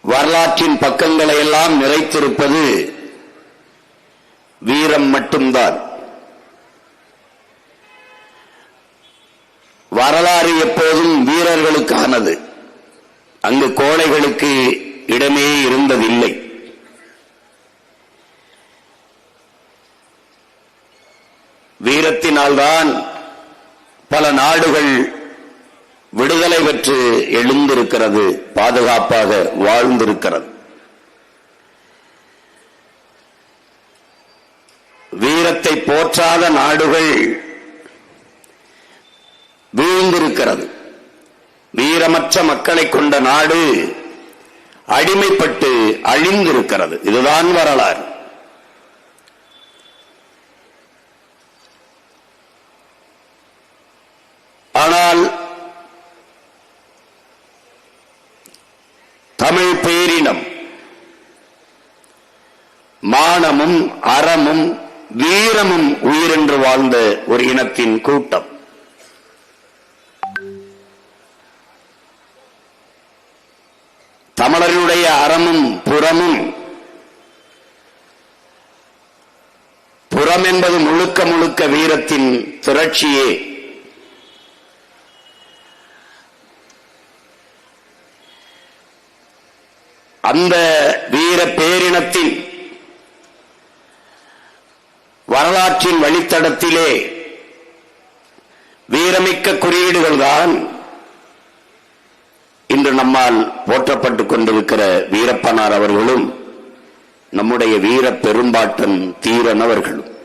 வரலாற்றின் பக்கங்களை எல்லாம் நிறைத்திருப்பது வீரம் மட்டும்தான். வரலாறு எப்போதும் வீரர்களுக்கானது. அங்கு கோழைகளுக்கு இடமே இருந்ததில்லை. வீரத்தினால்தான் பல நாடுகள் விடுதலை பெற்று எழுந்திருக்கிறது, பாதுகாப்பாக வாழ்ந்திருக்கிறது. வீரத்தை போற்றாத நாடுகள் வீழ்ந்திருக்கிறது. வீரமற்ற மக்களை கொண்ட நாடு அடிமைப்பட்டு அழிந்திருக்கிறது. இதுதான் வரலாறு. ஆனால் தமிழ் பேரினம் மானமும் அறமும் வீரமும் உயிரென்று வாழ்ந்த ஒரு இனத்தின் கூட்டம். தமிழருடைய அறமும் புறமும், புறம் என்பது முழுக்க முழுக்க வீரத்தின் திரட்சியே. அந்த வீர பேரினத்தின் வரலாற்றின் வழித்தடத்திலே வீரமிக்க குறியீடுகள்தான் இன்று நம்மால் போற்றப்பட்டுக் கொண்டிருக்கிற வீரப்பனார் அவர்களும் நம்முடைய வீர பெரும்பாட்டன் தீரன் அவர்களும்.